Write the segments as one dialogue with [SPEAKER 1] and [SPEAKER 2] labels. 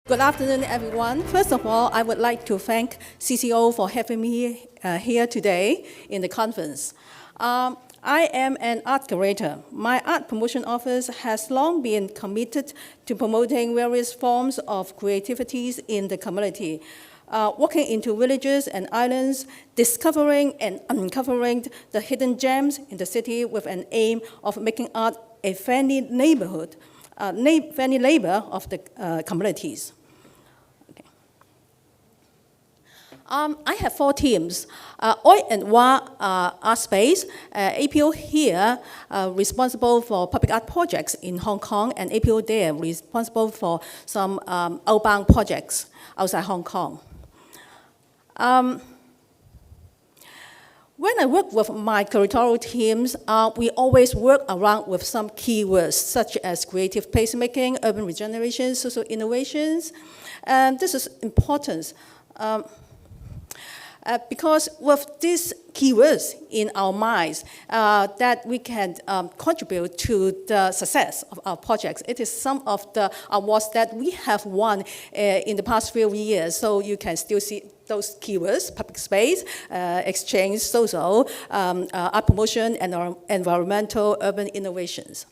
[SPEAKER 1] Good afternoon, everyone. First of all, I would like to thank CCO for having me here today in the conference. I am an art curator. My art promotion office has long been committed to promoting various forms of creativities in the community, walking into villages and islands, discovering and uncovering the hidden gems in the city with an aim of making art a friendly neighborhood, friendly labor of the communities. Okay. I have 4 teams. Oi and Wa Art Space, APO here responsible for public art projects in Hong Kong, and APO there responsible for some outbound projects outside Hong Kong. When I work with my curatorial teams, we always work around with some keywords such as creative placemaking, urban regeneration, social innovations. And this is important because with these keywords in our minds, that we can contribute to the success of our projects. It is some of the awards that we have won in the past few years, so you can still see those keywords: public space, exchange, social, art promotion, and environmental urban innovations.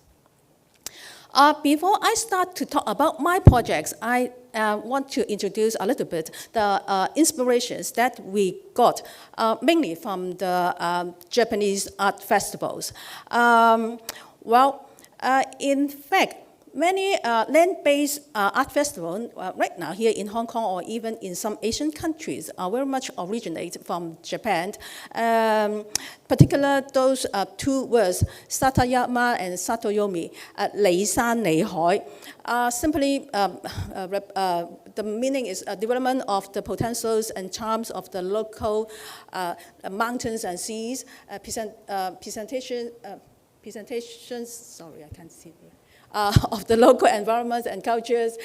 [SPEAKER 1] Before I start to talk about my projects, I want to introduce a little bit the inspirations that we got, mainly from the Japanese art festivals. In fact, many land-based art festivals right now here in Hong Kong or even in some Asian countries are very much originate from Japan. Particular those 2 words, Satayama and Satoyomi, Lei San Lei Hai, simply the meaning is a development of the potentials and charms of the local mountains and seas, presentations, sorry, I can't see here. Of the local environments and cultures,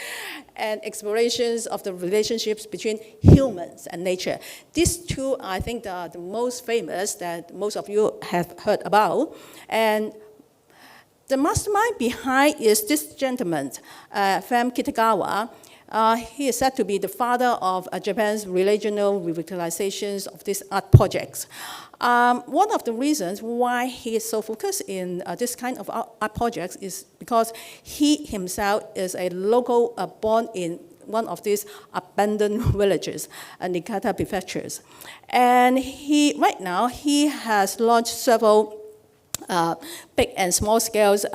[SPEAKER 1] and explorations of the relationships between humans and nature. These 2, I think, are the most famous that most of you have heard about. And the mastermind behind is this gentleman, Fam Kitagawa. He is said to be the father of Japan's regional revitalizations of these art projects. One of the reasons why he is so focused in this kind of art projects is because he himself is a local born in one of these abandoned villages, Niigata prefectures. And right now, he has launched several big and small scales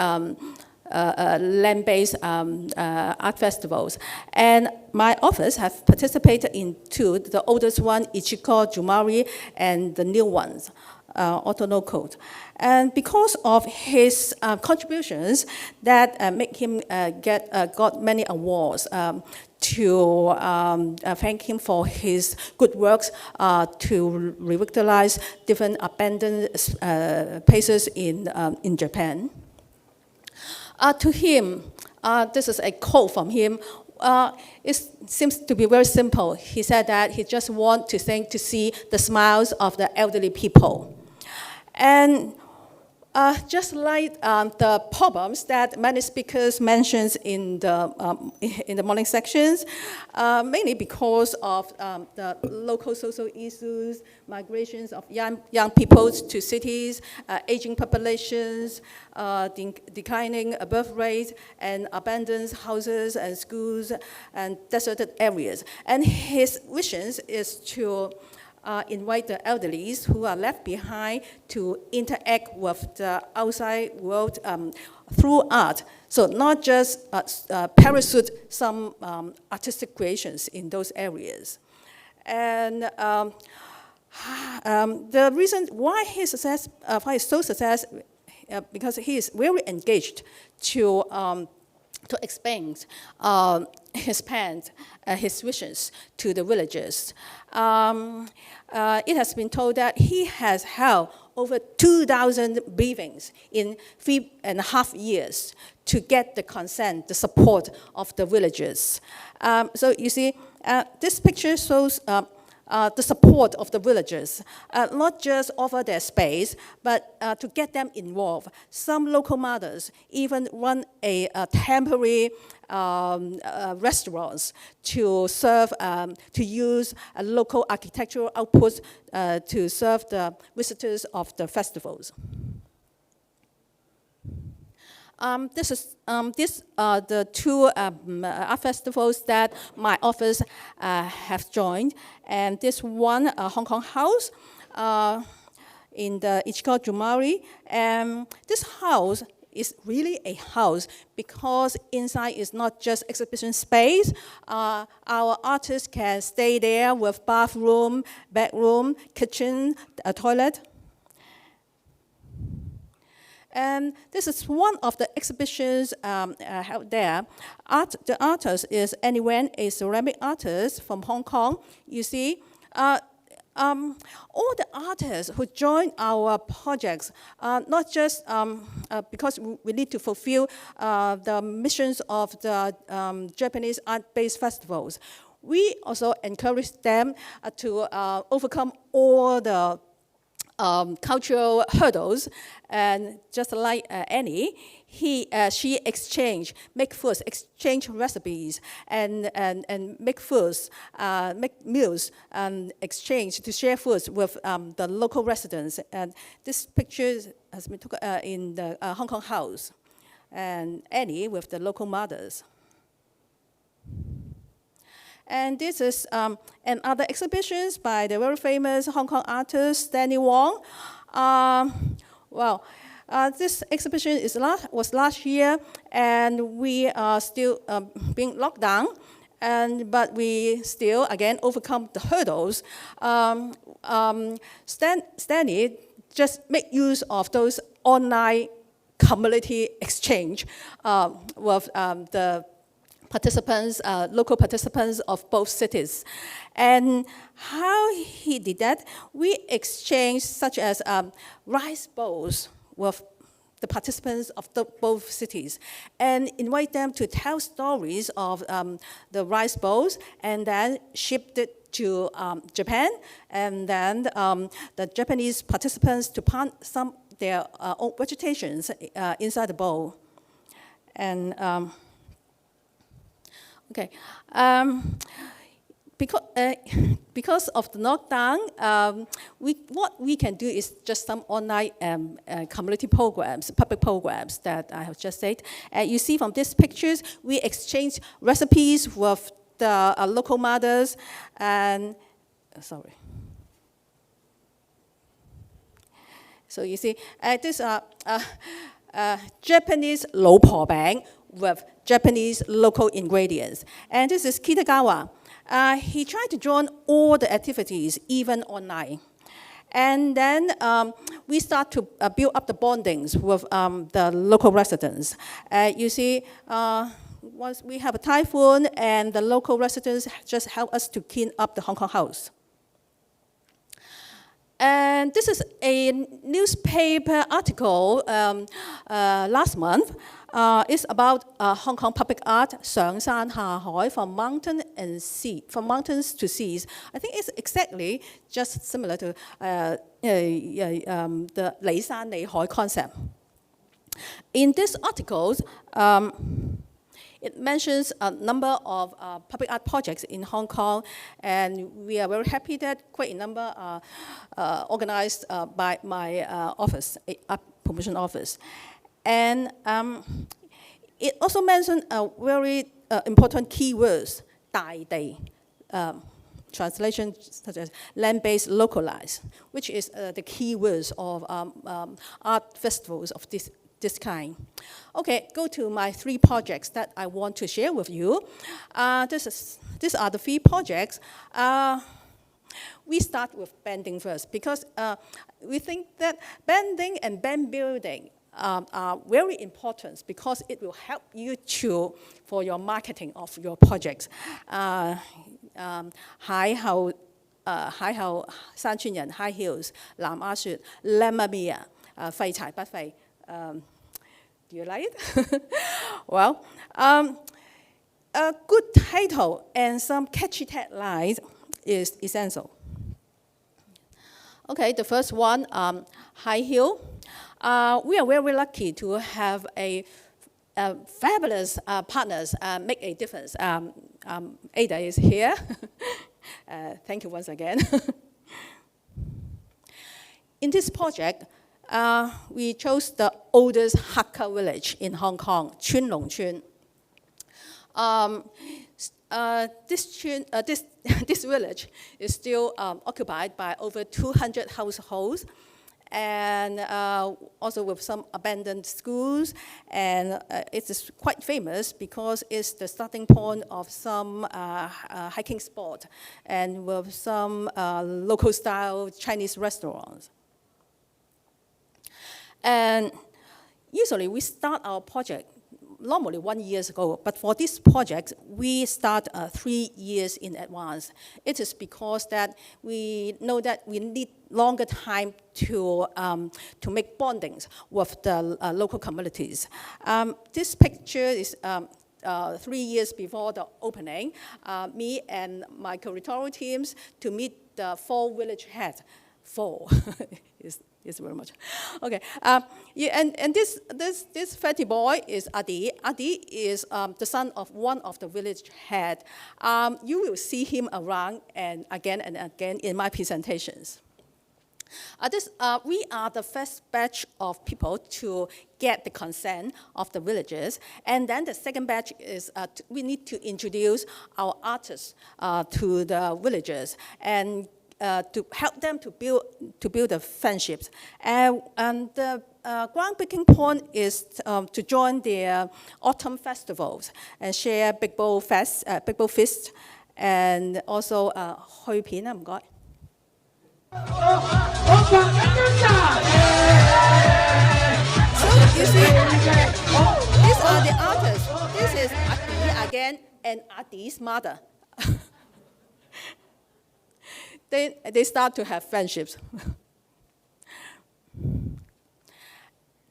[SPEAKER 1] land-based art festivals. And my office have participated in 2, the oldest one, Ichiko Jumari, and the new ones, Otono Code. And because of his contributions that make him got many awards, to thank him for his good works to revitalize different abandoned places in Japan. To him, this is a quote from him. It seems to be very simple. He said that he just wants to see the smiles of the elderly people. And just like the problems that many speakers mentioned in the morning sections, mainly because of the local social issues, migrations of young people to cities, aging populations, declining birth rates, and abandoned houses and schools and deserted areas. And his vision is to invite the elderly who are left behind to interact with the outside world through art. So not just parachute some artistic creations in those areas. And the reason why he's so successful, because he is very engaged to expand his plans, his visions to the villagers. It has been told that he has held over 2,000 briefings in 3.5 years to get the consent, the support of the villagers. So you see, this picture shows the support of the villagers, not just offer their space, but to get them involved. Some local mothers even run a temporary restaurants to serve, to use local architectural outputs to serve the visitors of the festivals. These are the two art festivals that my office have joined. And this one, Hong Kong House, in the Ichiko Jumari. And this house is really a house because inside is not just exhibition space. Our artists can stay there with bathroom, bedroom, kitchen, a toilet. And this is one of the exhibitions held there. The artist is Annie Wen, a ceramic artist from Hong Kong. You see, all the artists who join our projects, not just because we need to fulfill the missions of the Japanese art-based festivals. We also encourage them to overcome all the cultural hurdles, and just like Annie, she make foods, exchange recipes, and make foods, make meals, and exchange to share foods with the local residents. And this picture has been taken in the Hong Kong House, and Annie with the local mothers. And this is another exhibitions by the very famous Hong Kong artist, Stanley Wong. This exhibition was last year, and we are still being locked down, but we still, again, overcome the hurdles. Stanley just make use of those online community exchange with the participants, local participants of both cities. And how he did that, we exchanged such as rice bowls with the participants of both cities and invite them to tell stories of the rice bowls and then shipped it to Japan, and then the Japanese participants to plant some their own vegetations inside the bowl. And okay, because of the lockdown, what we can do is just some online community programs, public programs that I have just said. You see from these pictures, we exchange recipes with the local mothers, and sorry. So you see, this Japanese 老婆餅 with Japanese local ingredients. And this is Kitagawa. He tried to join all the activities, even online. And then we start to build up the bondings with the local residents. You see, once we have a typhoon, and the local residents just help us to clean up the Hong Kong house. And this is a newspaper article last month. It's about Hong Kong public art, 上山下海, from mountain and sea, from mountains to seas. I think it's exactly just similar to the 離山離海 concept. In this article, it mentions a number of public art projects in Hong Kong, and we are very happy that quite a number are organized by my office, art promotion office. And it also mentioned a very important keywords, 大地, translation such as land-based localized, which is the keywords of art festivals of this kind. Okay, go to my 3 projects that I want to share with you. These are the 3 projects. We start with banding first because we think that banding and band building are very important because it will help you for your marketing of your projects. 邂逅山村人 High Hills 南丫雪 Lemamia 廢柴不廢 Do you like it? Well, a good title and some catchy taglines is essential. Okay, the first one, high heel. We are very lucky to have fabulous partners make a difference. Ada is here. Thank you once again. In this project, we chose the oldest Hakka village in Hong Kong, Chun Long Chun. This village is still occupied by over 200 households, and also with some abandoned schools. And it is quite famous because it's the starting point of some hiking spot and with some local style Chinese restaurants. And usually we start our project normally 1 year ago, but for this project, we start 3 years in advance. It is because that we know that we need longer time to make bondings with the local communities. This picture is 3 years before the opening. Me and my curatorial teams to meet the 4 village heads. 4 is very much. Okay, and this fatty boy is Adi. Adi is the son of one of the village head. You will see him around and again in my presentations. We are the first batch of people to get the consent of the villagers, and then the second batch is we need to introduce our artists to the villagers and to help them to build the friendships. And the groundbreaking point is to join their autumn festivals and share Big Bowl Feast, and also Hui Pin, I'm God. So you see, these are the artists. This is Adi again and Adi's mother. They start to have friendships.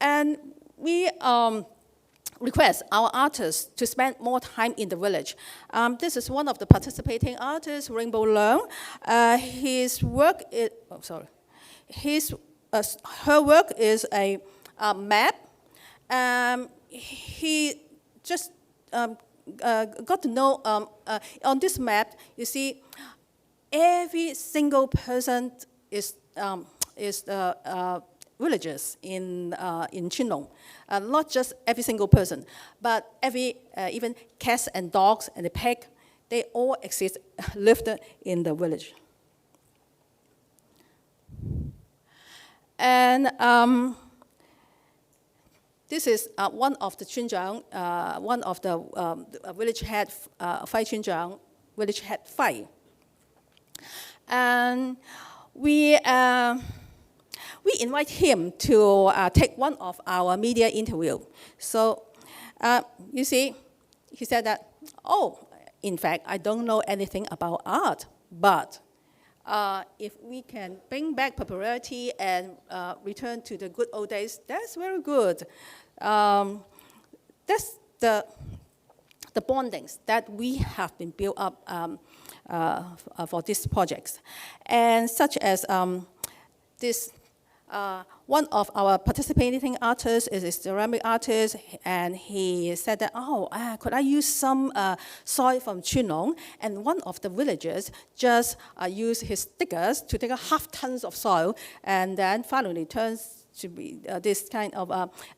[SPEAKER 1] And we request our artists to spend more time in the village. This is one of the participating artists, Rainbow Leung. Her work is a map. He just got to know, on this map, you see, every single person is villagers in Chun Long. Not just every single person, but even cats and dogs and the pig, they all lived in the village. And this is one of the Chunjiang, one of the village head, Fai Chunjiang, village head Fai. And we invite him to take one of our media interview. So you see, he said that, oh, in fact, I don't know anything about art, but if we can bring back popularity and return to the good old days, that's very good. That's the bondings that we have been built up for these projects. And such as this, one of our participating artists is a ceramic artist, and he said that, oh, could I use some soil from Chun Long? And one of the villagers just used his stickers to take a half tons of soil, and then finally turns to be this kind of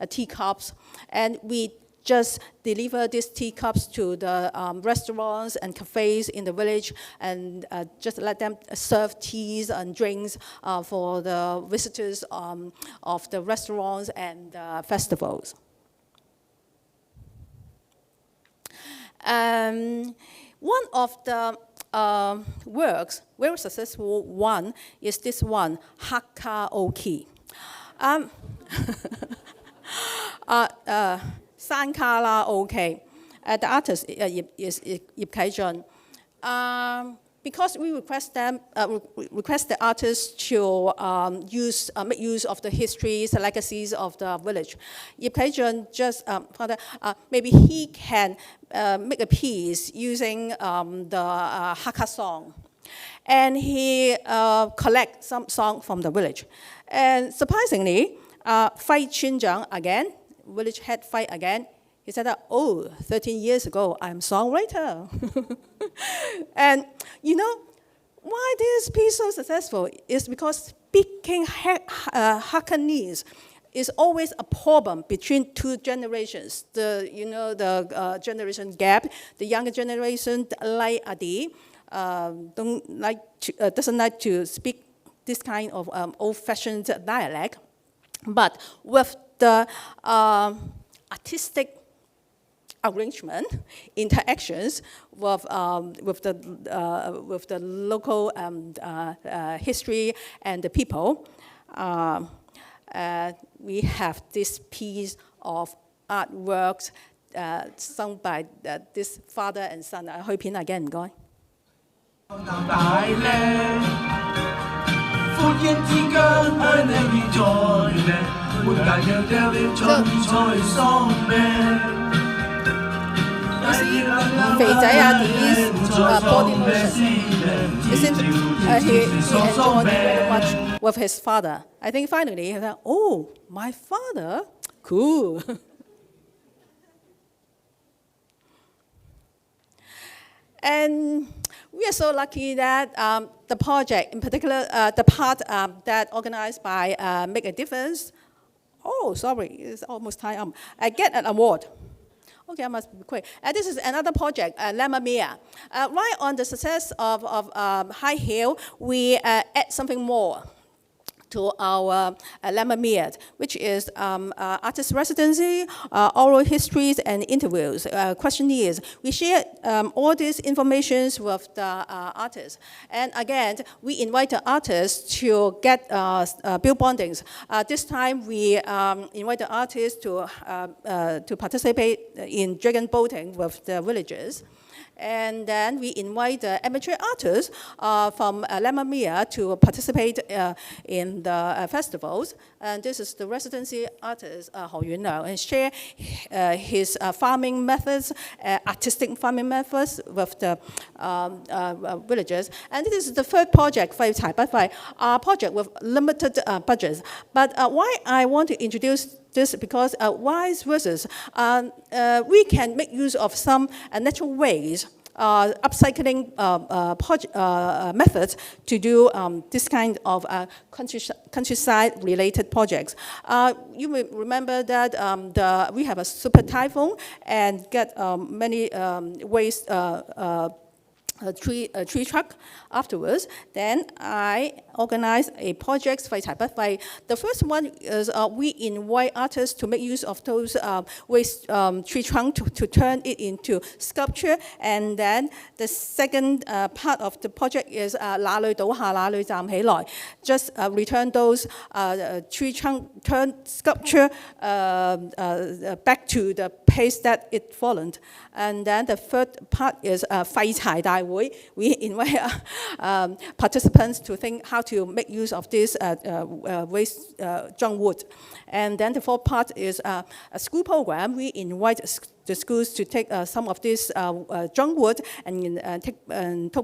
[SPEAKER 1] teacups. And we just deliver these teacups to the restaurants and cafes in the village, and just let them serve teas and drinks for the visitors of the restaurants and festivals. One of the works, very successful one, is this one, Hakka Oki. Sankala OK. The artist is Yip Kai Jun. Because we request the artists to make use of the histories, the legacies of the village. Yip Kai Jun just maybe he can make a piece using the Hakka song. And he collects some song from the village. And surprisingly, Fai Chinjiang again, village head Fai again, he said, 13 years ago, I'm songwriter. And you know, why this piece so successful is because speaking Hakanese is always a problem between two generations. The generation gap, the younger generation, like Adi, doesn't like to speak this kind of old-fashioned dialect. But with the artistic arrangement, interactions with the local history and the people, we have this piece of artworks sung by this father and son. 去片 again 唔該。肥仔Adi's body motion. It seems he enjoyed very much with his father. I think finally he thought, oh, my father, cool. And we are so lucky that the project, in particular the part that organized by Make a Difference, it's almost time up, I get an award. Okay, I must be quick. This is another project, Lama Mia. Right on the success of High Hill, we add something more to our Lama Mia, which is artist residency, oral histories, and interviews, questionnaires. We share all these informations with the artists. And again, we invite the artists to get bill bondings. This time, we invite the artists to participate in dragon boating with the villagers. And then we invite the amateur artists from Lama Mia to participate in the festivals. And this is the residency artist, Ho Yunliang, and share his farming methods, artistic farming methods with the villagers. And this is the third project, Fai Cai Ba Fai, a project with limited budgets. But why I want to introduce this because vice versa, we can make use of some natural ways, upcycling methods to do this kind of countryside-related projects. You may remember that we have a super typhoon and get many waste tree truck afterwards. Then I organized a project, Fai Cai Ba Fai. The first one is we invite artists to make use of those waste tree trunk to turn it into sculpture. And then the second part of the project is哪裏倒下哪裏站起來, just return those tree trunk, turn sculpture back to the place that it fallen. And then the third part is 廢柴大會. We invite participants to think how to make use of this waste junk wood. And then the fourth part is a school program. We invite the schools to take some of this junk wood and take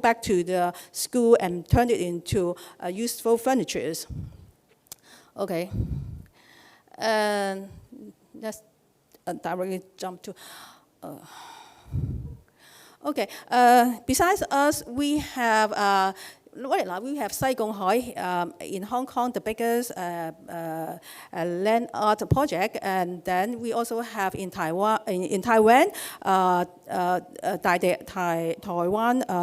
[SPEAKER 1] back to the school and turn it into useful furniture. Okay. Let's directly jump to... Okay. Besides us, we have Saigon Hai in Hong Kong, the biggest land art project, and then we also have in Taiwan, Taiwan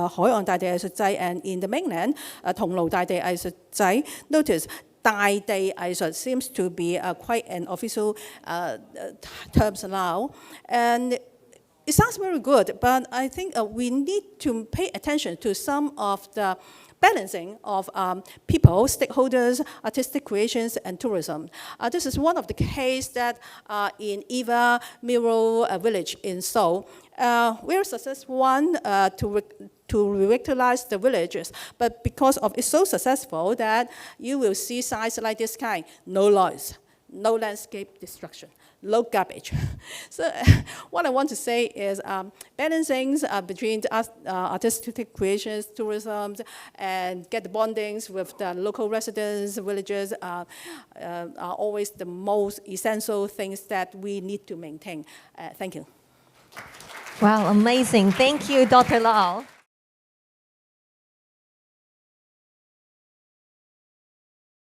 [SPEAKER 1] 海岸大地藝術祭, and in the mainland, 銅鑼大地藝術祭. Notice 大地藝術 seems to be quite an official terms now, and it sounds very good, but I think we need to pay attention to some of the balancing of people, stakeholders, artistic creations, and tourism. This is one of the cases that in Eva Miro village in Seoul. We're a successful one to revitalize the villages, but because of it's so successful that you will see signs like this kind: no noise, no landscape destruction. low garbage. So what I want to say is balancing between artistic creations, tourism, and get the bondings with the local residents, villagers are always the most essential things that we need to maintain. Thank you.
[SPEAKER 2] Wow, amazing. Thank you, Dr. Lau.